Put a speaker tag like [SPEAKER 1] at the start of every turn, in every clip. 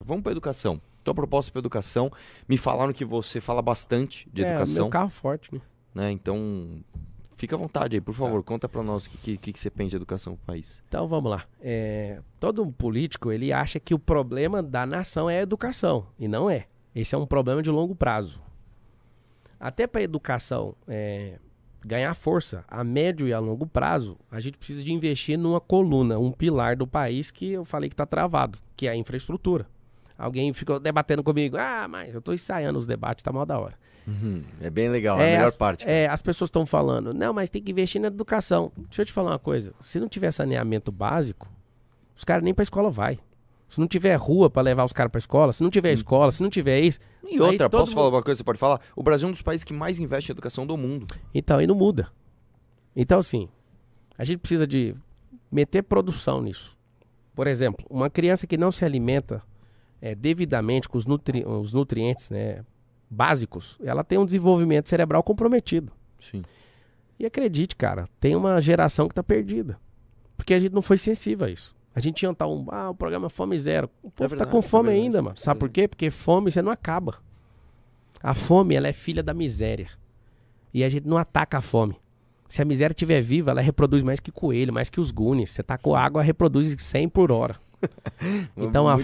[SPEAKER 1] Vamos para educação. Tua proposta para educação, me falaram que você fala bastante de educação.
[SPEAKER 2] Meu carro forte,
[SPEAKER 1] né? Então, fica à vontade aí, por favor, conta para nós o que você pensa de educação no país.
[SPEAKER 2] Então vamos lá. Todo político, ele acha que o problema da nação é a educação, e não é. Esse é um problema de longo prazo. Até para a educação ganhar força a médio e a longo prazo, a gente precisa de investir numa coluna, um pilar do país que eu falei que está travado, que é a infraestrutura. Alguém ficou debatendo comigo, mas eu estou ensaiando os debates, tá mal da hora.
[SPEAKER 1] É bem legal, é a melhor parte.
[SPEAKER 2] As pessoas estão falando, não, mas tem que investir na educação. Deixa eu te falar uma coisa, se não tiver saneamento básico, os caras nem para a escola vai. Se não tiver rua para levar os caras para a escola, se não tiver escola, se não tiver isso...
[SPEAKER 1] E outra, posso falar uma coisa, você pode falar? O Brasil é um dos países que mais investe em educação do mundo.
[SPEAKER 2] Então, aí não muda. Então, assim, a gente precisa de meter produção nisso. Por exemplo, uma criança que não se alimenta devidamente com os nutrientes básicos, ela tem um desenvolvimento cerebral comprometido.
[SPEAKER 1] Sim.
[SPEAKER 2] E acredite, cara, tem uma geração que está perdida. Porque a gente não foi sensível a isso. A gente tinha o programa Fome Zero. O povo tá com fome ainda, mano. Sabe por quê? Porque fome você não acaba. A fome, ela é filha da miséria. E a gente não ataca a fome. Se a miséria estiver viva, ela reproduz mais que coelho, mais que os gunes. Você tá com água, ela reproduz 100 por hora. Então a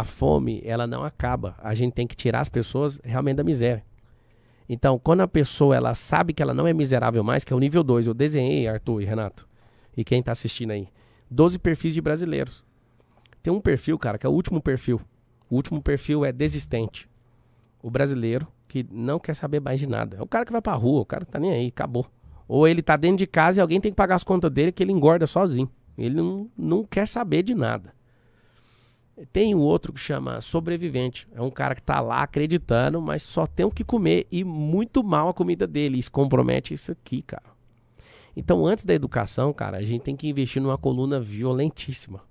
[SPEAKER 2] fome, ela não acaba. A gente tem que tirar as pessoas realmente da miséria. Então, quando a pessoa ela sabe que ela não é miserável mais, que é o nível 2, eu desenhei, Arthur e Renato, e quem tá assistindo aí, 12 perfis de brasileiros. Tem um perfil, cara, que é o último perfil. O último perfil é desistente. O brasileiro que não quer saber mais de nada. É o cara que vai pra rua, o cara tá nem aí, acabou. Ou ele tá dentro de casa e alguém tem que pagar as contas dele que ele engorda sozinho. Ele não quer saber de nada. Tem um outro que chama sobrevivente. É um cara que tá lá acreditando, mas só tem o que comer e muito mal a comida dele. Isso compromete isso aqui, cara. Então, antes da educação, cara, a gente tem que investir numa coluna violentíssima.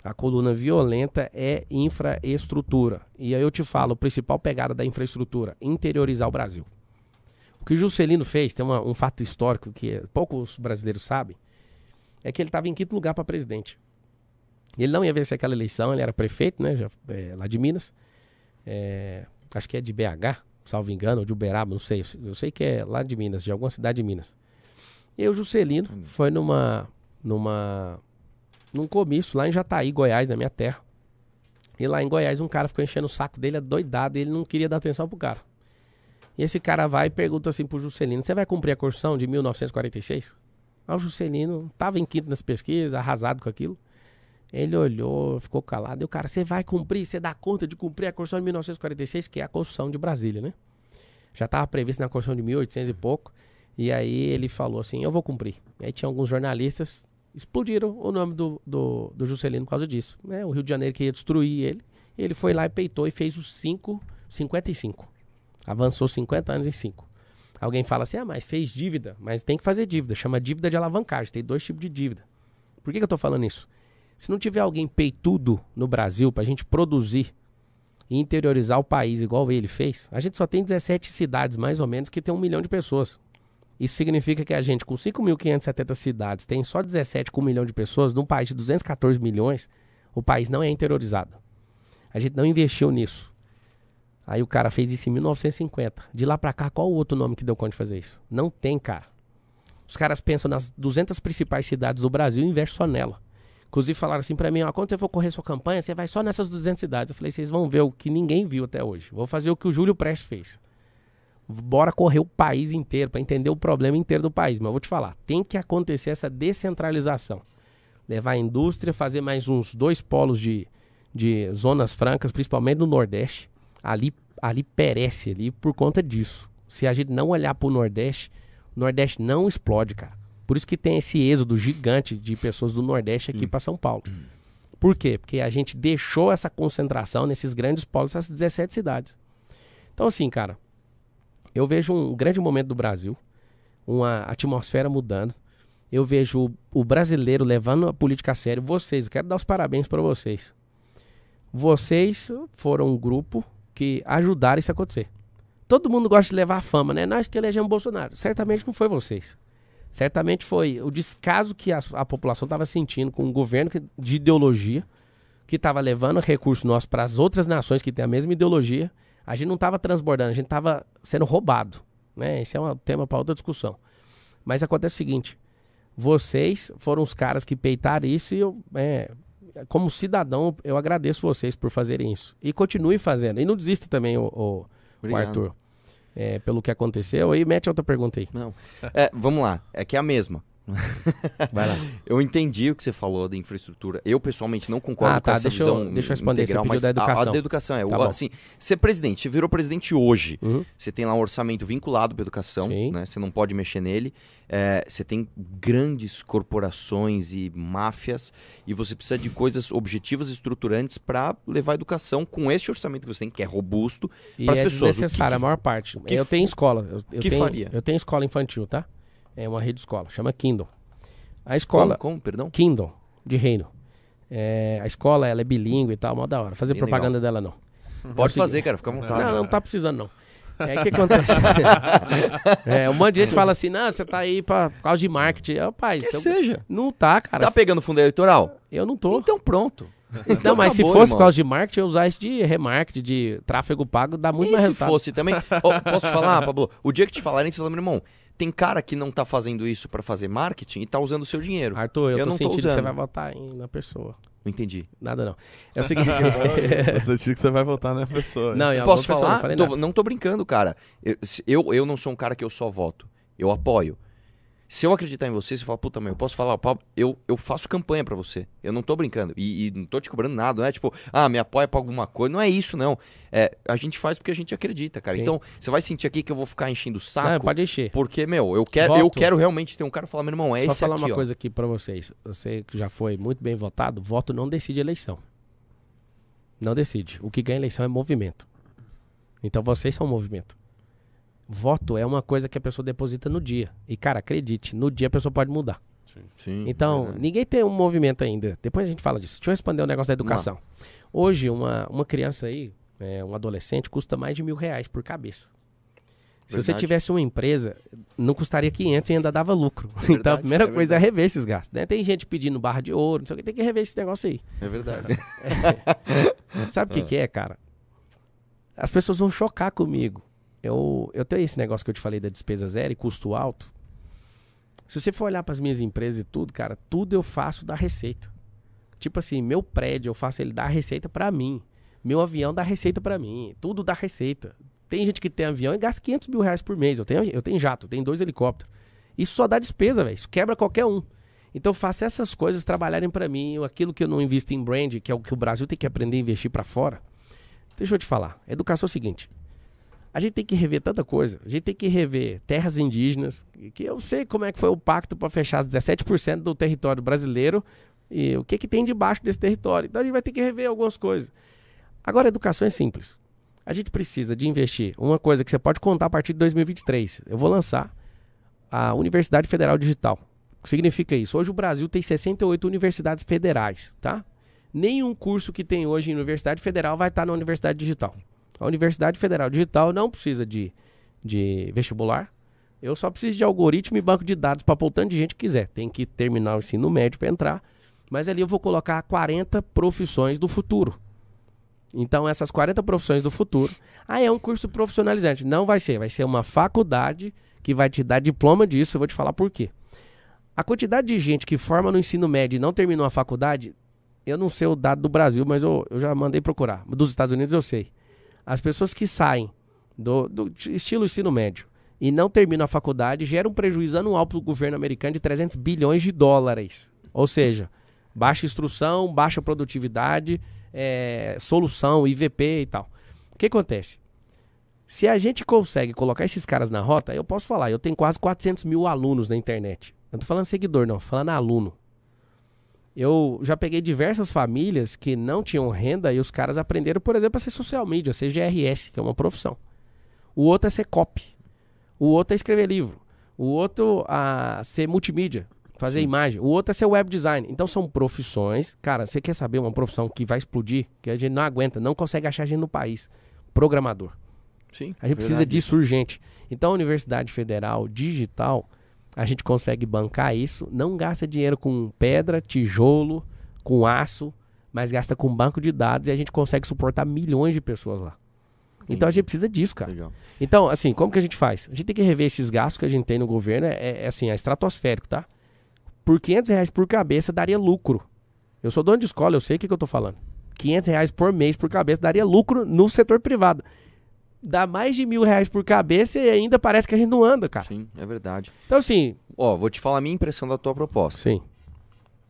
[SPEAKER 2] A coluna violenta é infraestrutura. E aí eu te falo, a principal pegada da infraestrutura, interiorizar o Brasil. O que o Juscelino fez, tem um fato histórico que poucos brasileiros sabem, é que ele estava em 5º lugar para presidente. Ele não ia vencer aquela eleição, ele era prefeito, né, lá de Minas. Acho que é de BH, salvo engano, ou de Uberaba, não sei. Eu sei que é lá de Minas, de alguma cidade de Minas. E o Juscelino foi num comício lá em Jataí, Goiás, na minha terra. E lá em Goiás um cara ficou enchendo o saco dele, doidado, e ele não queria dar atenção pro cara. E esse cara vai e pergunta assim pro Juscelino, você vai cumprir a Constituição de 1946? Aí o Juscelino tava em 5º nas pesquisas, arrasado com aquilo. Ele olhou, ficou calado, e o cara, você vai cumprir, você dá conta de cumprir a Constituição de 1946, que é a Constituição de Brasília, né? Já tava previsto na Constituição de 1800 e pouco. E aí ele falou assim, eu vou cumprir. E aí tinha alguns jornalistas, explodiram o nome do Juscelino por causa disso. O Rio de Janeiro queria destruir ele. E ele foi lá e peitou e fez os 55. Avançou 50 anos em 5. Alguém fala assim, mas fez dívida. Mas tem que fazer dívida, chama dívida de alavancagem. Tem 2 tipos de dívida. Por que eu tô falando isso? Se não tiver alguém peitudo no Brasil pra gente produzir e interiorizar o país igual ele fez, a gente só tem 17 cidades mais ou menos que tem 1 milhão de pessoas. Isso significa que a gente, com 5.570 cidades, tem só 17 com 1 milhão de pessoas, num país de 214 milhões, o país não é interiorizado. A gente não investiu nisso. Aí o cara fez isso em 1950. De lá pra cá, qual o outro nome que deu conta de fazer isso? Não tem, cara. Os caras pensam nas 200 principais cidades do Brasil e investem só nela. Inclusive falaram assim pra mim, quando você for correr sua campanha, você vai só nessas 200 cidades. Eu falei, vocês vão ver o que ninguém viu até hoje. Vou fazer o que o Júlio Prestes fez. Bora correr o país inteiro para entender o problema inteiro do país. Mas eu vou te falar, tem que acontecer essa descentralização. Levar a indústria, fazer mais uns 2 polos de zonas francas, principalmente no Nordeste. Ali perece ali por conta disso. Se a gente não olhar para o Nordeste não explode, cara. Por isso que tem esse êxodo gigante de pessoas do Nordeste aqui para São Paulo. Por quê? Porque a gente deixou essa concentração nesses grandes polos, essas 17 cidades. Então assim, cara, eu vejo um grande momento do Brasil, uma atmosfera mudando. Eu vejo o brasileiro levando a política a sério. Eu quero dar os parabéns para vocês. Vocês foram um grupo que ajudaram isso a acontecer. Todo mundo gosta de levar a fama, né? Nós que elegemos Bolsonaro. Certamente não foi vocês. Certamente foi o descaso que a população estava sentindo com um governo de ideologia, que estava levando recurso nosso para as outras nações que têm a mesma ideologia. A gente não estava transbordando, a gente estava sendo roubado, né? Esse é um tema para outra discussão. Mas acontece o seguinte, vocês foram os caras que peitaram isso e eu, como cidadão, eu agradeço vocês por fazerem isso. E continue fazendo. E não desista também, o Arthur, pelo que aconteceu. E mete outra pergunta aí.
[SPEAKER 1] Não. Vamos lá, é que é a mesma.
[SPEAKER 2] Vai lá.
[SPEAKER 1] Eu entendi o que você falou da infraestrutura. Eu, pessoalmente, não concordo com essa visão
[SPEAKER 2] deixa eu responder,
[SPEAKER 1] integral,
[SPEAKER 2] você pediu da educação.
[SPEAKER 1] A da educação
[SPEAKER 2] Tá
[SPEAKER 1] assim, ser presidente, você virou presidente hoje, você tem lá um orçamento vinculado para educação, né? Você não pode mexer nele. Você tem grandes corporações e máfias e você precisa de coisas objetivas e estruturantes para levar a educação com esse orçamento que você tem, que é robusto, para as pessoas.
[SPEAKER 2] É necessário, a maior parte. Eu tenho escola. Eu tenho escola infantil, tá? É uma rede de escola, chama Kindle. A escola...
[SPEAKER 1] Como, perdão?
[SPEAKER 2] Kindle, de reino. A escola, ela é bilíngue e tal, mó da hora. Fazer
[SPEAKER 1] Bem
[SPEAKER 2] propaganda dela, não.
[SPEAKER 1] Pode fazer, cara, fica à vontade.
[SPEAKER 2] Não tá precisando, não. O que acontece? Um monte de gente fala assim, não, você tá aí por causa de marketing. Pai,
[SPEAKER 1] seja.
[SPEAKER 2] Não tá, cara.
[SPEAKER 1] Tá pegando fundo eleitoral?
[SPEAKER 2] Eu não tô.
[SPEAKER 1] Então pronto.
[SPEAKER 2] Então, mas acabou, se fosse por causa de marketing, eu usar isso de remarketing, de tráfego pago, dá muito mais resultado.
[SPEAKER 1] Se fosse também... Posso falar, Pablo? O dia que te falarem, você fala, meu irmão, tem cara que não tá fazendo isso pra fazer marketing e tá usando o seu dinheiro.
[SPEAKER 2] Arthur, eu tô sentindo que você vai votar na pessoa.
[SPEAKER 1] Não entendi.
[SPEAKER 2] Nada não. É o seguinte...
[SPEAKER 3] Eu senti que você vai votar na pessoa.
[SPEAKER 2] Não,
[SPEAKER 1] posso falar? Não tô brincando, cara. Eu não sou um cara que eu só voto. Eu apoio. Se eu acreditar em você, você fala, puta, eu posso falar, eu faço campanha pra você. Eu não tô brincando. E não tô te cobrando nada, não é tipo, me apoia pra alguma coisa. Não é isso, não. A gente faz porque a gente acredita, cara. Sim. Então, você vai sentir aqui que eu vou ficar enchendo o saco. Não,
[SPEAKER 2] pode encher.
[SPEAKER 1] Porque, eu quero realmente ter um cara falar, meu irmão, esse aqui,
[SPEAKER 2] Só falar uma coisa aqui pra vocês. Você que já foi muito bem votado, voto não decide eleição. Não decide. O que ganha eleição é movimento. Então, vocês são movimento. Voto é uma coisa que a pessoa deposita no dia. E, cara, acredite, no dia a pessoa pode mudar.
[SPEAKER 1] Sim,
[SPEAKER 2] então, ninguém tem um movimento ainda. Depois a gente fala disso. Deixa eu responder o negócio da educação. Hoje, uma criança aí, um adolescente, custa mais de R$1.000 por cabeça. Se você tivesse uma empresa, não custaria 500 e ainda dava lucro. Então, a primeira coisa é rever esses gastos. Né? Tem gente pedindo barra de ouro, não sei o que, tem que rever esse negócio aí.
[SPEAKER 1] É verdade.
[SPEAKER 2] Sabe o que é, cara? As pessoas vão chocar comigo. Eu tenho esse negócio que eu te falei da despesa zero e custo alto. Se você for olhar para as minhas empresas e tudo, cara, tudo eu faço da receita. Tipo assim, meu prédio eu faço ele dar receita para mim. Meu avião dá receita para mim. Tudo dá receita. Tem gente que tem avião e gasta R$500 mil por mês. Eu tenho jato, eu tenho 2 helicópteros. Isso só dá despesa, velho. Isso quebra qualquer um. Então eu faço essas coisas trabalharem para mim. Aquilo que eu não invisto em brand, que é o que o Brasil tem que aprender a investir para fora. Deixa eu te falar. Educação é o seguinte. A gente tem que rever tanta coisa. A gente tem que rever terras indígenas, que eu sei como é que foi o pacto para fechar 17% do território brasileiro e o que tem debaixo desse território. Então a gente vai ter que rever algumas coisas. Agora, a educação é simples. A gente precisa de investir. Uma coisa que você pode contar a partir de 2023. Eu vou lançar a Universidade Federal Digital. O que significa isso? Hoje o Brasil tem 68 universidades federais, tá? Nenhum curso que tem hoje em Universidade Federal vai estar na Universidade Digital. A Universidade Federal Digital não precisa de vestibular. Eu só preciso de algoritmo e banco de dados para pôr o tanto de gente que quiser. Tem que terminar o ensino médio para entrar. Mas ali eu vou colocar 40 profissões do futuro. Então, essas 40 profissões do futuro... é um curso profissionalizante. Não vai ser. Vai ser uma faculdade que vai te dar diploma disso. Eu vou te falar por quê. A quantidade de gente que forma no ensino médio e não terminou a faculdade... Eu não sei o dado do Brasil, mas eu já mandei procurar. Dos Estados Unidos eu sei. As pessoas que saem do estilo ensino médio e não terminam a faculdade geram um prejuízo anual para o governo americano de 300 bilhões de dólares. Ou seja, baixa instrução, baixa produtividade, solução, IVP e tal. O que acontece? Se a gente consegue colocar esses caras na rota, eu posso falar, eu tenho quase 400 mil alunos na internet. Eu não tô falando seguidor, não, tô falando aluno. Eu já peguei diversas famílias que não tinham renda e os caras aprenderam, por exemplo, a ser social media, a ser GRS, que é uma profissão. O outro é ser copy. O outro é escrever livro. O outro a ser multimídia, fazer imagem. O outro é ser web design. Então são profissões. Cara, você quer saber uma profissão que vai explodir, que a gente não aguenta, não consegue achar gente no país? Programador.
[SPEAKER 1] Sim,
[SPEAKER 2] a gente precisa disso urgente. Então a Universidade Federal Digital... A gente consegue bancar isso, não gasta dinheiro com pedra, tijolo, com aço, mas gasta com banco de dados e a gente consegue suportar milhões de pessoas lá. Então a gente precisa disso, cara.
[SPEAKER 1] Legal.
[SPEAKER 2] Então, assim, como que a gente faz? A gente tem que rever esses gastos que a gente tem no governo, assim, é estratosférico, tá? Por R$500 por cabeça daria lucro. Eu sou dono de escola, eu sei o que eu tô falando. R$500 por mês por cabeça daria lucro no setor privado. Dá mais de R$1.000 por cabeça e ainda parece que a gente não anda, cara.
[SPEAKER 1] Sim, é verdade.
[SPEAKER 2] Então, assim...
[SPEAKER 1] Ó, vou te falar a minha impressão da tua proposta.
[SPEAKER 2] Sim.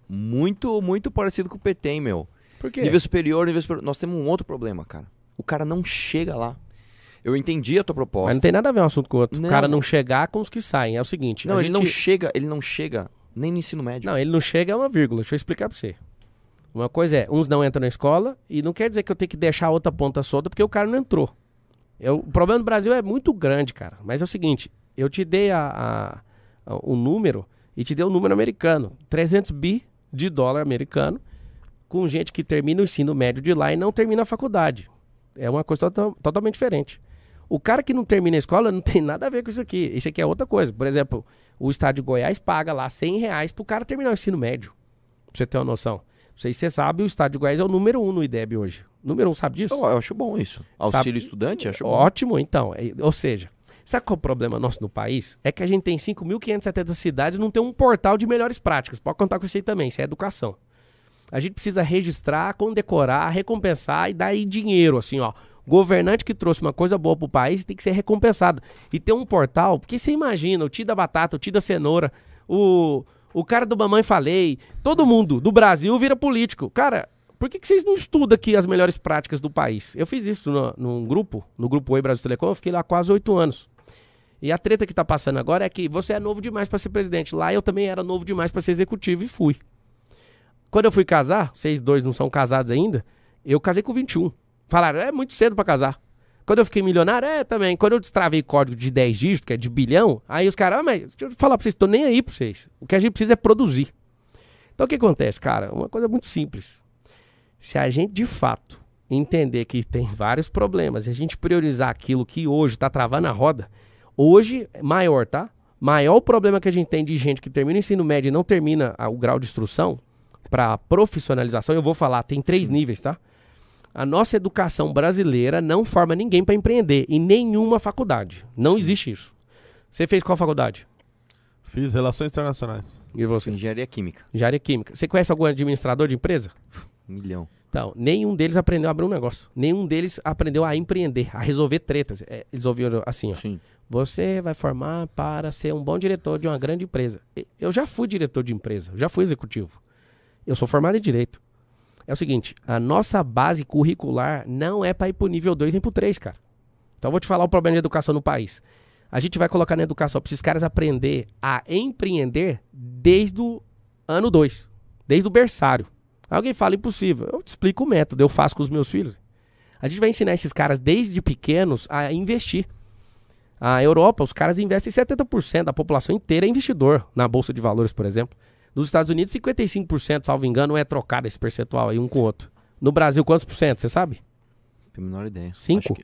[SPEAKER 1] Muito, muito parecido com o PT, hein, meu?
[SPEAKER 2] Por quê?
[SPEAKER 1] Nível superior. Nós temos um outro problema, cara. O cara não chega lá. Eu entendi a tua proposta.
[SPEAKER 2] Mas não tem nada a ver um assunto com o outro.
[SPEAKER 1] Não.
[SPEAKER 2] O cara não chegar com os que saem. É o seguinte...
[SPEAKER 1] Não,
[SPEAKER 2] a
[SPEAKER 1] ele
[SPEAKER 2] gente...
[SPEAKER 1] não chega nem no ensino médio.
[SPEAKER 2] Não, ele não chega é uma vírgula. Deixa eu explicar pra você. Uma coisa é, uns não entram na escola e não quer dizer que eu tenho que deixar a outra ponta solta porque o cara não entrou. O problema do Brasil é muito grande, cara. Mas é o seguinte, eu te dei o número e te dei o número americano. 300 bi de dólar americano com gente que termina o ensino médio de lá e não termina a faculdade. É uma coisa totalmente diferente. O cara que não termina a escola não tem nada a ver com isso aqui. Isso aqui é outra coisa. Por exemplo, o estado de Goiás paga lá R$100 pro cara terminar o ensino médio. Pra você ter uma noção. Não sei se você sabe, o estado de Goiás é o número 1 no IDEB hoje. Número 1, sabe disso?
[SPEAKER 1] Eu acho bom isso. Auxílio estudante, acho bom.
[SPEAKER 2] Ótimo, então. Ou seja, sabe qual é o problema nosso no país? É que a gente tem 5.570 cidades e não tem um portal de melhores práticas. Pode contar com isso aí também, isso é educação. A gente precisa registrar, condecorar, recompensar e dar aí dinheiro, assim, ó. Governante que trouxe uma coisa boa pro país tem que ser recompensado. E ter um portal, porque você imagina, o tio da batata, o tio da cenoura, o cara do Mamãe Falei, todo mundo do Brasil vira político. Cara, por que vocês não estudam aqui as melhores práticas do país? Eu fiz isso no grupo Oi Brasil Telecom, eu fiquei lá quase 8 anos. E a treta que tá passando agora é que você é novo demais para ser presidente. Lá eu também era novo demais para ser executivo e fui. Quando eu fui casar, vocês dois não são casados ainda, eu casei com 21. Falaram, é muito cedo para casar. Quando eu fiquei milionário, também. Quando eu destravei código de 10 dígitos, que é de bilhão, aí os caras, mas deixa eu falar pra vocês, tô nem aí pra vocês. O que a gente precisa é produzir. Então o que acontece, cara? Uma coisa muito simples. Se a gente, de fato, entender que tem vários problemas e a gente priorizar aquilo que hoje tá travando a roda, hoje, maior, tá? Maior problema que a gente tem de gente que termina o ensino médio e não termina o grau de instrução para profissionalização, eu vou falar, tem 3 níveis, tá? A nossa educação brasileira não forma ninguém para empreender em nenhuma faculdade. Não existe isso. Você fez qual faculdade?
[SPEAKER 3] Fiz Relações Internacionais.
[SPEAKER 2] E você?
[SPEAKER 1] Engenharia Química.
[SPEAKER 2] Engenharia Química. Você conhece algum administrador de empresa?
[SPEAKER 1] 1 milhão.
[SPEAKER 2] Então, nenhum deles aprendeu a abrir um negócio. Nenhum deles aprendeu a empreender, a resolver tretas. Eles ouviram assim, ó.
[SPEAKER 1] Sim.
[SPEAKER 2] Você vai formar para ser um bom diretor de uma grande empresa. Eu já fui diretor de empresa, já fui executivo. Eu sou formado em Direito. É o seguinte, a nossa base curricular não é para ir pro nível 2 nem pro 3, cara. Então eu vou te falar o problema de educação no país. A gente vai colocar na educação para esses caras aprender a empreender desde o ano 2, desde o berçário. Alguém fala, impossível. Eu te explico o método, eu faço com os meus filhos. A gente vai ensinar esses caras desde pequenos a investir. A Europa, os caras investem 70% da população inteira é investidor na Bolsa de Valores, por exemplo. Nos Estados Unidos, 55%, salvo engano, é trocado esse percentual aí um com o outro. No Brasil, quantos por cento, você sabe?
[SPEAKER 1] Tenho a menor ideia.
[SPEAKER 2] 5?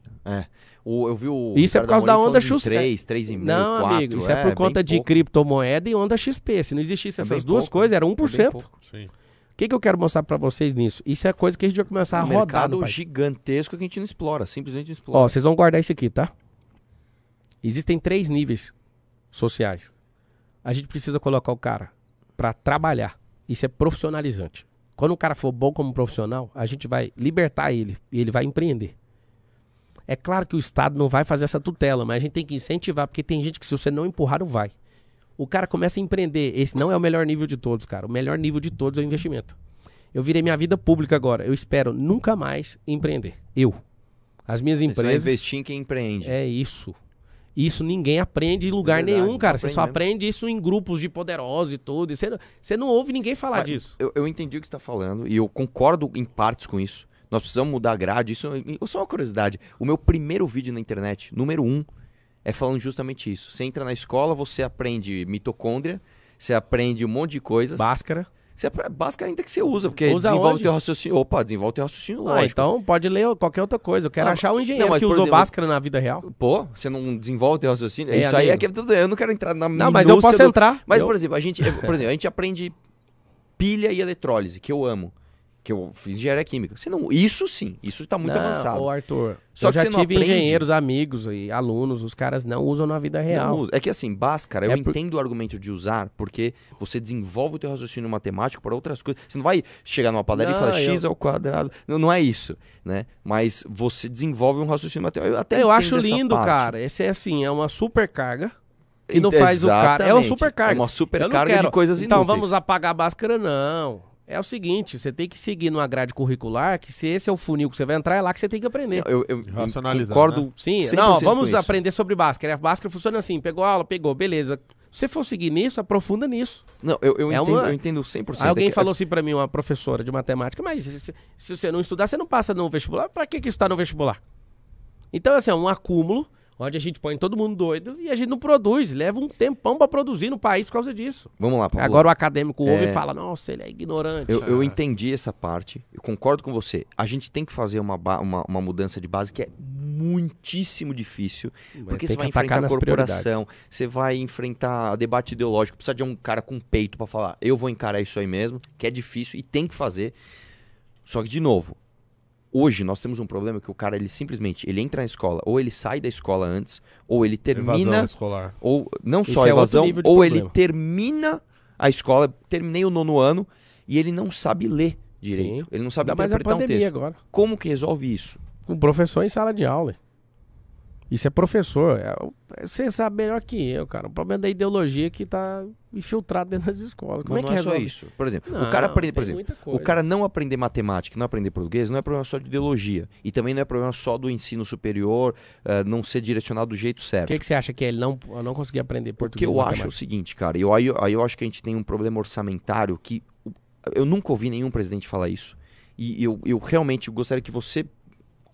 [SPEAKER 1] Eu vi o...
[SPEAKER 2] Isso é por causa da onda XP.
[SPEAKER 1] 3, 3,5,
[SPEAKER 2] Não,
[SPEAKER 1] 4.
[SPEAKER 2] amigo, isso é por conta de criptomoeda e onda XP. Se não existisse essas duas coisas, era 1%.
[SPEAKER 3] Sim.
[SPEAKER 2] O que eu quero mostrar pra vocês nisso? Isso é coisa que a gente vai começar a rodar.
[SPEAKER 1] Um mercado gigantesco que a gente não explora, simplesmente não explora.
[SPEAKER 2] Ó, vocês vão guardar isso aqui, tá? Existem 3 níveis sociais. A gente precisa colocar o cara pra trabalhar. Isso é profissionalizante. Quando o cara for bom como profissional, a gente vai libertar ele e ele vai empreender. É claro que o Estado não vai fazer essa tutela, mas a gente tem que incentivar, porque tem gente que se você não empurrar, não vai. O cara começa a empreender. Esse não é o melhor nível de todos, cara. O melhor nível de todos é o investimento. Eu virei minha vida pública agora. Eu espero nunca mais empreender. As minhas empresas...
[SPEAKER 1] Você vai investir em quem empreende.
[SPEAKER 2] É isso. Isso ninguém aprende em lugar nenhum, cara. Você só aprende isso em grupos de poderosos e tudo. E você não ouve ninguém falar disso.
[SPEAKER 1] Eu entendi o que você está falando e eu concordo em partes com isso. Nós precisamos mudar a grade. Isso é só uma curiosidade. O meu primeiro vídeo na internet, número 1, é falando justamente isso. Você entra na escola, você aprende mitocôndria, você aprende um monte de coisas.
[SPEAKER 2] Bhaskara.
[SPEAKER 1] Bhaskara ainda que você usa, porque
[SPEAKER 2] usa
[SPEAKER 1] desenvolve
[SPEAKER 2] onde?
[SPEAKER 1] teu raciocínio. Opa, desenvolve teu raciocínio lógico.
[SPEAKER 2] Então pode ler qualquer outra coisa. Eu quero achar um engenheiro
[SPEAKER 1] mas,
[SPEAKER 2] que
[SPEAKER 1] por
[SPEAKER 2] usou
[SPEAKER 1] exemplo,
[SPEAKER 2] Bhaskara na vida real.
[SPEAKER 1] Pô, você não desenvolve teu raciocínio?
[SPEAKER 2] É,
[SPEAKER 1] isso aí é que eu não quero entrar na
[SPEAKER 2] Não, mas eu posso entrar.
[SPEAKER 1] Mas, por exemplo, a gente aprende pilha e eletrólise, que eu amo. que eu fiz engenharia química. Você não, isso sim, isso tá muito avançado.
[SPEAKER 2] Ô Arthur,
[SPEAKER 1] Só
[SPEAKER 2] eu
[SPEAKER 1] que
[SPEAKER 2] já
[SPEAKER 1] você não
[SPEAKER 2] tive
[SPEAKER 1] aprende.
[SPEAKER 2] engenheiros, amigos e alunos, os caras não usam na vida real.
[SPEAKER 1] Não, é que assim, Bhaskara, eu
[SPEAKER 2] É por-
[SPEAKER 1] entendo o argumento de usar, porque você desenvolve o teu raciocínio matemático para outras coisas. Você não vai chegar numa padaria e
[SPEAKER 2] Não,
[SPEAKER 1] falar x ao quadrado. Não, não é isso, né? Mas você desenvolve um raciocínio matemático.
[SPEAKER 2] Eu
[SPEAKER 1] entendo
[SPEAKER 2] acho
[SPEAKER 1] essa
[SPEAKER 2] lindo,
[SPEAKER 1] parte.
[SPEAKER 2] cara. Esse é assim, é uma supercarga que não faz o cara. É uma
[SPEAKER 1] Exatamente.
[SPEAKER 2] supercarga.
[SPEAKER 1] É uma
[SPEAKER 2] Eu
[SPEAKER 1] supercarga
[SPEAKER 2] não quero.
[SPEAKER 1] de coisas
[SPEAKER 2] Então
[SPEAKER 1] inúteis.
[SPEAKER 2] vamos apagar a Bhaskara, não. É o seguinte, você tem que seguir numa grade curricular, que se esse é o funil que você vai entrar, é lá que você tem que aprender.
[SPEAKER 1] Eu
[SPEAKER 3] Racionalizar,
[SPEAKER 1] concordo.
[SPEAKER 3] né?
[SPEAKER 2] Sim,
[SPEAKER 1] 100%
[SPEAKER 2] não,
[SPEAKER 1] com
[SPEAKER 2] vamos
[SPEAKER 1] isso.
[SPEAKER 2] aprender sobre Bhaskara. A Bhaskara funciona assim, pegou a aula, pegou, beleza. Se você for seguir nisso, aprofunda nisso.
[SPEAKER 1] Não, eu
[SPEAKER 2] É
[SPEAKER 1] entendo,
[SPEAKER 2] uma-
[SPEAKER 1] eu entendo 100%.
[SPEAKER 2] Aí alguém
[SPEAKER 1] É que-
[SPEAKER 2] falou assim pra mim, uma professora de matemática, mas se você não estudar, você não passa no vestibular. Pra que isso tá no vestibular? Então, assim, é um acúmulo, onde a gente põe todo mundo doido e a gente não produz. Leva um tempão pra produzir no país por causa disso.
[SPEAKER 1] Vamos lá, Pablo.
[SPEAKER 2] Agora o acadêmico ouve
[SPEAKER 1] É.
[SPEAKER 2] e fala, nossa, ele é ignorante.
[SPEAKER 1] Eu entendi essa parte, eu concordo com você. A gente tem que fazer uma mudança de base que é muitíssimo difícil, porque
[SPEAKER 2] tem
[SPEAKER 1] você vai
[SPEAKER 2] que atacar
[SPEAKER 1] enfrentar a
[SPEAKER 2] nas
[SPEAKER 1] corporação, você vai enfrentar debate ideológico, precisa de um cara com peito pra falar, eu vou encarar isso aí mesmo, que é difícil e tem que fazer. Só que, de novo, hoje nós temos um problema que o cara, ele simplesmente, ele entra na escola, ou ele sai da escola antes, ou ele
[SPEAKER 3] Evasão
[SPEAKER 1] termina,
[SPEAKER 3] escolar.
[SPEAKER 1] ou não
[SPEAKER 2] Isso
[SPEAKER 1] só
[SPEAKER 2] é outro
[SPEAKER 1] evasão,
[SPEAKER 2] nível de
[SPEAKER 1] ou
[SPEAKER 2] problema.
[SPEAKER 1] ele termina a escola, terminei o 9º ano, e ele não sabe ler direito.
[SPEAKER 2] Sim.
[SPEAKER 1] Ele não sabe
[SPEAKER 2] Ainda mais a
[SPEAKER 1] interpretar um
[SPEAKER 2] pandemia
[SPEAKER 1] texto.
[SPEAKER 2] agora.
[SPEAKER 1] Como que resolve isso?
[SPEAKER 2] Com professor em sala de aula. Isso é professor. Você sabe melhor que eu, cara. O problema da ideologia é que tá infiltrado dentro das escolas. Como
[SPEAKER 1] Mas
[SPEAKER 2] é que
[SPEAKER 1] não é só
[SPEAKER 2] resolve?
[SPEAKER 1] isso. Por exemplo,
[SPEAKER 2] Não,
[SPEAKER 1] o cara aprende, por
[SPEAKER 2] tem
[SPEAKER 1] exemplo,
[SPEAKER 2] muita
[SPEAKER 1] o
[SPEAKER 2] coisa.
[SPEAKER 1] cara não aprender matemática, não aprender português, não é problema só de ideologia. E também não é problema só do ensino superior não ser direcionado do jeito
[SPEAKER 2] O
[SPEAKER 1] certo.
[SPEAKER 2] que você acha que ele não conseguir aprender
[SPEAKER 1] O que
[SPEAKER 2] português?
[SPEAKER 1] eu
[SPEAKER 2] e
[SPEAKER 1] acho é o
[SPEAKER 2] matemática?
[SPEAKER 1] seguinte, cara, aí eu acho que a gente tem um problema orçamentário que eu nunca ouvi nenhum presidente falar isso. E eu realmente gostaria que você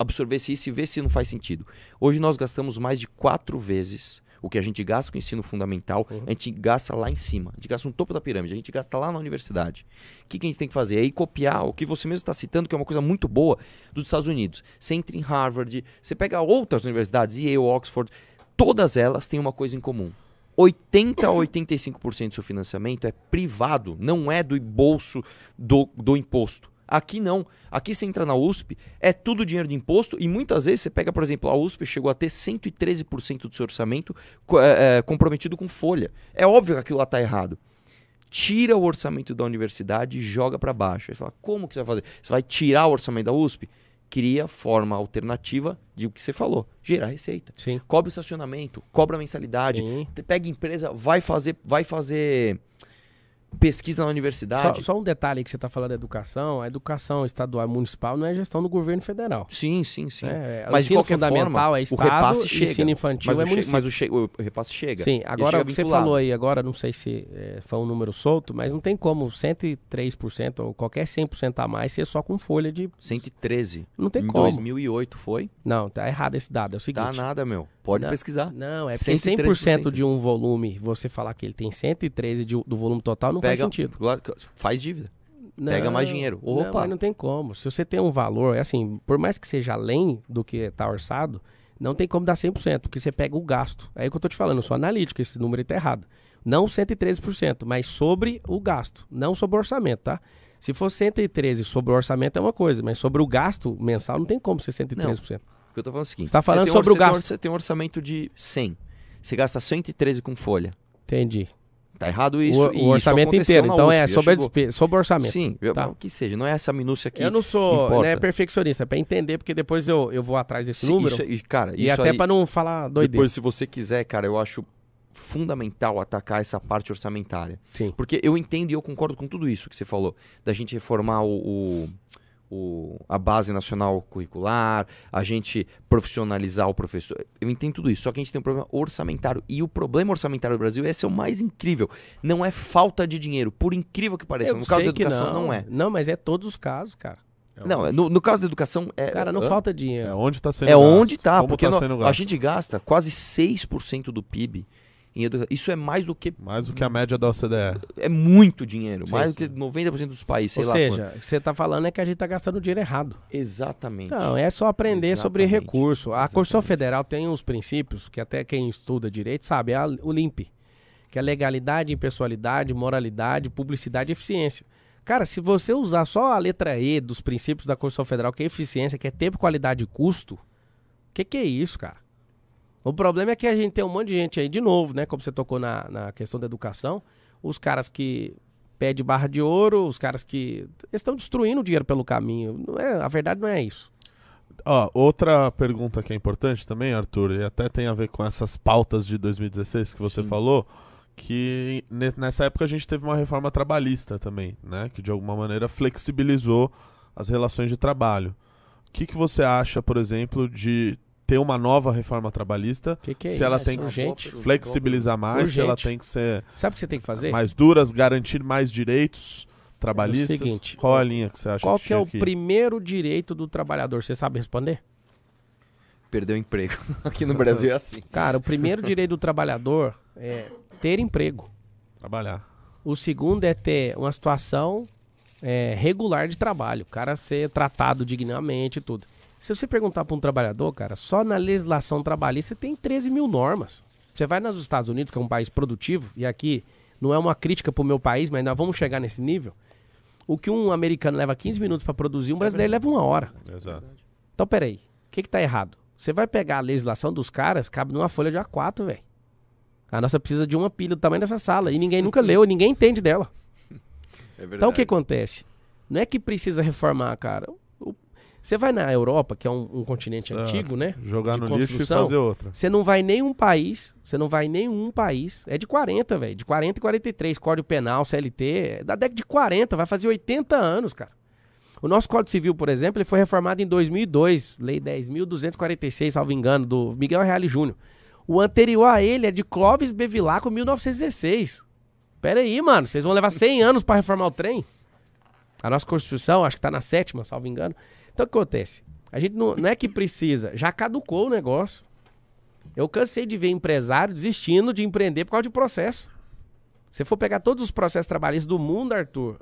[SPEAKER 1] absorvesse isso e vê se não faz sentido. Hoje nós gastamos mais de 4 vezes o que a gente gasta com o ensino fundamental, a gente gasta lá em cima. A gente gasta no topo da pirâmide, a gente gasta lá na universidade. O que a gente tem que fazer? É ir copiar o que você mesmo está citando, que é uma coisa muito boa dos Estados Unidos. Você entra em Harvard, você pega outras universidades, Yale, Oxford, todas elas têm uma coisa em comum. 80 a 85% do seu financiamento é privado, não é do bolso do imposto. Aqui não. Aqui você entra na USP, é tudo dinheiro de imposto e muitas vezes você pega, por exemplo, a USP chegou a ter 113% do seu orçamento comprometido com folha. É óbvio que aquilo lá está errado. Tira o orçamento da universidade e joga para baixo. Aí você fala, como que você vai fazer? Você vai tirar o orçamento da USP? Cria forma alternativa de o que você falou, gerar receita.
[SPEAKER 2] Sim.
[SPEAKER 1] Cobra estacionamento, cobra mensalidade,
[SPEAKER 2] Sim.
[SPEAKER 1] pega empresa, vai fazer pesquisa na universidade.
[SPEAKER 2] Só um detalhe aí que você está falando da educação. A educação estadual e municipal não é gestão do governo federal.
[SPEAKER 1] Sim, sim, sim.
[SPEAKER 2] O
[SPEAKER 1] Mas de
[SPEAKER 2] ensino
[SPEAKER 1] qualquer
[SPEAKER 2] fundamental
[SPEAKER 1] forma,
[SPEAKER 2] é
[SPEAKER 1] o
[SPEAKER 2] estado,
[SPEAKER 1] repasse chega.
[SPEAKER 2] ensino infantil
[SPEAKER 1] Mas
[SPEAKER 2] é
[SPEAKER 1] o
[SPEAKER 2] município.
[SPEAKER 1] o repasse chega.
[SPEAKER 2] Sim,
[SPEAKER 1] Ele
[SPEAKER 2] agora
[SPEAKER 1] chega
[SPEAKER 2] o que você
[SPEAKER 1] vinculado.
[SPEAKER 2] falou aí, agora não sei se foi um número solto, mas não tem como 103% ou qualquer 100% a mais ser só com folha de...
[SPEAKER 1] 113.
[SPEAKER 2] Não tem
[SPEAKER 1] Em
[SPEAKER 2] como.
[SPEAKER 1] 2008 foi.
[SPEAKER 2] Não, tá errado esse dado, é o seguinte...
[SPEAKER 1] Tá nada, meu. Pode
[SPEAKER 2] Não,
[SPEAKER 1] pesquisar.
[SPEAKER 2] Não, é porque
[SPEAKER 1] 113%.
[SPEAKER 2] 100% de um volume, você falar que ele tem 113 do volume total, não faz sentido.
[SPEAKER 1] Faz dívida.
[SPEAKER 2] Não,
[SPEAKER 1] Pega mais dinheiro.
[SPEAKER 2] Não,
[SPEAKER 1] Opa.
[SPEAKER 2] mas não tem como. Se você tem um valor, é assim, por mais que seja além do que está orçado, não tem como dar 100%, porque você pega o gasto. É o que eu tô te falando, eu sou analítico, esse número aí tá errado. Não 113%, mas sobre o gasto, não sobre o orçamento, tá? Se for 113 sobre o orçamento é uma coisa, mas sobre o gasto mensal não tem como ser 113%.
[SPEAKER 1] O que eu tô falando é o seguinte.
[SPEAKER 2] Você tá falando
[SPEAKER 1] tem
[SPEAKER 2] sobre o
[SPEAKER 1] você tem
[SPEAKER 2] gasto.
[SPEAKER 1] Você tem um orçamento de 100. Você gasta 113 com folha.
[SPEAKER 2] Entendi.
[SPEAKER 1] Tá errado isso.
[SPEAKER 2] O orçamento inteiro. Então é sobre, sobre o orçamento.
[SPEAKER 1] Sim,
[SPEAKER 2] tá.
[SPEAKER 1] que seja. Não é essa minúcia aqui.
[SPEAKER 2] Eu não sou
[SPEAKER 1] importa.
[SPEAKER 2] Perfeccionista, é pra entender, porque depois eu vou atrás desse número.
[SPEAKER 1] Cara,
[SPEAKER 2] E
[SPEAKER 1] isso
[SPEAKER 2] até
[SPEAKER 1] aí,
[SPEAKER 2] pra não falar doideira.
[SPEAKER 1] depois, se você quiser, cara, eu acho fundamental atacar essa parte orçamentária.
[SPEAKER 2] Sim.
[SPEAKER 1] Porque eu entendo e eu concordo com tudo isso que você falou. Da gente reformar a base nacional curricular, a gente profissionalizar o professor. Eu entendo tudo isso, só que a gente tem um problema orçamentário. E o problema orçamentário do Brasil, esse é o mais incrível. Não é falta de dinheiro, por incrível que pareça. No caso da educação, não é.
[SPEAKER 2] Não, mas é todos os casos, cara.
[SPEAKER 1] Não, no caso da educação...
[SPEAKER 2] Cara, não falta dinheiro.
[SPEAKER 3] É onde tá sendo
[SPEAKER 1] É
[SPEAKER 3] gasto.
[SPEAKER 1] onde tá,
[SPEAKER 3] Como
[SPEAKER 1] porque
[SPEAKER 3] tá sendo
[SPEAKER 1] a
[SPEAKER 3] gasto.
[SPEAKER 1] gente gasta quase 6% do PIB em educação. Isso é mais do que...
[SPEAKER 3] Mais do que a média da OCDE.
[SPEAKER 1] É muito dinheiro,
[SPEAKER 2] Sim,
[SPEAKER 1] mais do que 90% dos países, sei
[SPEAKER 2] Ou
[SPEAKER 1] lá
[SPEAKER 2] seja,
[SPEAKER 1] quanto.
[SPEAKER 2] o que você tá falando é que a gente tá gastando dinheiro errado.
[SPEAKER 1] Exatamente.
[SPEAKER 2] Não, é só aprender sobre
[SPEAKER 1] Exatamente.
[SPEAKER 2] recurso. A Constituição
[SPEAKER 1] Exatamente.
[SPEAKER 2] Federal tem uns princípios que até quem estuda direito sabe, o LIMP, que é legalidade, impessoalidade, moralidade, publicidade e eficiência. Cara, se você usar só a letra E dos princípios da Constituição Federal, que é eficiência, que é tempo, qualidade e custo, o que é isso, cara? O problema é que a gente tem um monte de gente aí, de novo, né? Como você tocou na questão da educação, os caras que pedem barra de ouro, os caras que estão destruindo o dinheiro pelo caminho. Não é, a verdade não é isso.
[SPEAKER 3] Ó, outra pergunta que é importante também, Arthur, e até tem a ver com essas pautas de 2016 que você falou, que nessa época a gente teve uma reforma trabalhista também, né? Que de alguma maneira flexibilizou as relações de trabalho. O que você acha, por exemplo, de ter uma nova reforma trabalhista,
[SPEAKER 2] Que
[SPEAKER 3] se
[SPEAKER 2] é
[SPEAKER 3] ela
[SPEAKER 2] isso?
[SPEAKER 3] tem que
[SPEAKER 2] Urgente.
[SPEAKER 3] flexibilizar mais,
[SPEAKER 2] Urgente.
[SPEAKER 3] se ela tem que ser
[SPEAKER 2] Sabe o que você tem que fazer?
[SPEAKER 3] mais duras, garantir mais direitos trabalhistas?
[SPEAKER 2] É o seguinte,
[SPEAKER 3] qual a linha que você acha
[SPEAKER 2] Qual
[SPEAKER 3] que
[SPEAKER 2] que é
[SPEAKER 3] tinha
[SPEAKER 2] o
[SPEAKER 3] que...
[SPEAKER 2] primeiro direito do trabalhador? Você sabe responder?
[SPEAKER 1] Perdeu o emprego. Aqui no Brasil é assim.
[SPEAKER 2] Cara, o primeiro direito do trabalhador é ter emprego.
[SPEAKER 3] Trabalhar.
[SPEAKER 2] O segundo é ter uma situação regular de trabalho. O cara ser tratado dignamente e tudo. Se você perguntar para um trabalhador, cara, só na legislação trabalhista tem 13 mil normas. Você vai nos Estados Unidos, que é um país produtivo, e aqui não é uma crítica pro meu país, mas nós vamos chegar nesse nível. O que um americano leva 15 minutos para produzir, um brasileiro leva 1 hora.
[SPEAKER 3] Exato.
[SPEAKER 2] Então, peraí, o que tá errado? Você vai pegar a legislação dos caras, cabe numa folha de A4, velho. A nossa precisa de uma pilha do tamanho dessa sala, e ninguém nunca leu, e ninguém entende dela.
[SPEAKER 1] É verdade.
[SPEAKER 2] Então, o que acontece? Não é que precisa reformar, cara. Você vai na Europa, que é um continente antigo, né?
[SPEAKER 3] Jogar
[SPEAKER 2] de
[SPEAKER 3] no lixo e
[SPEAKER 2] construção,
[SPEAKER 3] fazer outra.
[SPEAKER 2] Você não vai em nenhum país, é de 40, velho, de 40 e 43, Código Penal, CLT, é da década de 40, vai fazer 80 anos, cara. O nosso Código Civil, por exemplo, ele foi reformado em 2002, Lei 10.246, salvo engano, do Miguel Reale Júnior. O anterior a ele é de Clóvis Bevilacqua, 1916. Pera aí, mano, vocês vão levar 100 anos pra reformar o trem? A nossa Constituição, acho que tá na 7ª, salvo engano. Então o que acontece? A gente não é que precisa, já caducou o negócio. Eu cansei de ver empresário desistindo de empreender por causa de processo. Se for pegar todos os processos trabalhistas do mundo, Arthur,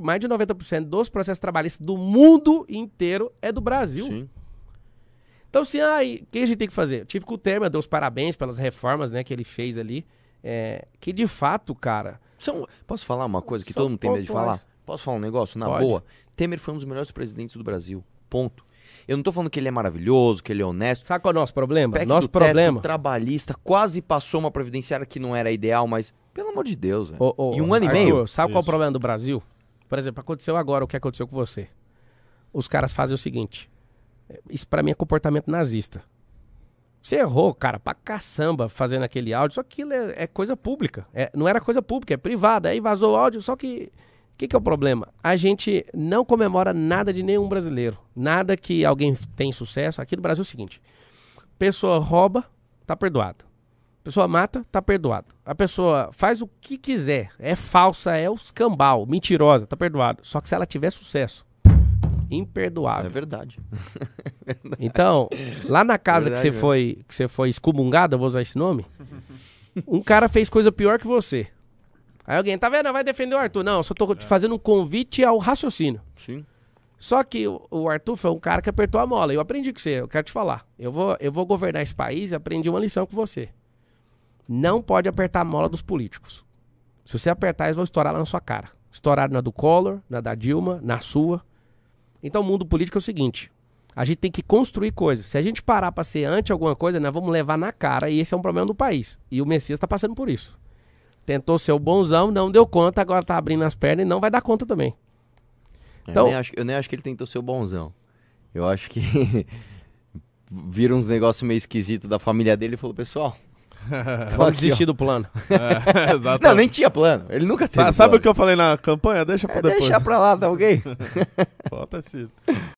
[SPEAKER 2] mais de 90% dos processos trabalhistas do mundo inteiro é do Brasil.
[SPEAKER 1] Sim.
[SPEAKER 2] Então, assim, o que a gente tem que fazer? Eu tive com o Temer, deu os parabéns pelas reformas, né, que ele fez ali. Que de fato, cara...
[SPEAKER 1] Posso falar uma coisa que
[SPEAKER 2] São
[SPEAKER 1] todo mundo tem medo de
[SPEAKER 2] pontuais.
[SPEAKER 1] falar? Posso falar um negócio? Na
[SPEAKER 2] Pode.
[SPEAKER 1] boa. Temer foi um dos melhores presidentes do Brasil. Ponto. Eu não tô falando que ele é maravilhoso, que ele é honesto.
[SPEAKER 2] Sabe qual é o nosso problema?
[SPEAKER 1] PEC
[SPEAKER 2] Nosso
[SPEAKER 1] do teto
[SPEAKER 2] problema...
[SPEAKER 1] trabalhista quase passou uma previdenciária que não era ideal, mas pelo amor de Deus, velho.
[SPEAKER 2] E
[SPEAKER 1] 1 ano e
[SPEAKER 2] Arthur,
[SPEAKER 1] meio.
[SPEAKER 2] sabe qual é o
[SPEAKER 3] Isso.
[SPEAKER 2] problema do Brasil? Por exemplo, aconteceu agora o que aconteceu com você. Os caras fazem o seguinte. Isso pra mim é comportamento nazista. Você errou, cara, pra caçamba fazendo aquele áudio, só que aquilo é coisa pública. Não era coisa pública, é privada. Aí vazou o áudio, só que... O que é o problema? A gente não comemora nada de nenhum brasileiro. Nada que alguém tem sucesso. Aqui no Brasil é o seguinte. Pessoa rouba, tá perdoado. Pessoa mata, tá perdoado. A pessoa faz o que quiser. É falsa, é o escambau, mentirosa, tá perdoado. Só que se ela tiver sucesso, imperdoável.
[SPEAKER 1] É verdade.
[SPEAKER 2] Então, lá na casa
[SPEAKER 1] Verdade,
[SPEAKER 2] que você foi excomungado, eu vou usar esse nome, um cara fez coisa pior que você. Aí alguém, tá vendo? Vai defender o Arthur. Não, eu só tô te fazendo um convite ao raciocínio.
[SPEAKER 1] Sim.
[SPEAKER 2] Só que o Arthur foi um cara que apertou a mola. Eu aprendi com você, eu quero te falar. Eu vou governar esse país e aprendi uma lição com você. Não pode apertar a mola dos políticos. Se você apertar, eles vão estourar lá na sua cara. Estouraram na do Collor, na da Dilma, na sua. Então o mundo político é o seguinte. A gente tem que construir coisas. Se a gente parar pra ser anti alguma coisa, nós vamos levar na cara. E esse é um problema do país. E o Messias tá passando por isso. Tentou ser o bonzão, não deu conta, agora tá abrindo as pernas e não vai dar conta também. Então,
[SPEAKER 1] Eu nem acho que ele tentou ser o bonzão. Eu acho que viram uns negócios meio esquisitos da família dele e falou, pessoal...
[SPEAKER 2] vamos desistir do plano.
[SPEAKER 3] Exato.
[SPEAKER 1] Não, nem tinha plano. Ele nunca teve
[SPEAKER 3] Sabe o
[SPEAKER 1] plano.
[SPEAKER 3] que eu falei na campanha? Deixa pra depois.
[SPEAKER 1] Deixa pra lá, tá ok?
[SPEAKER 3] Falta esse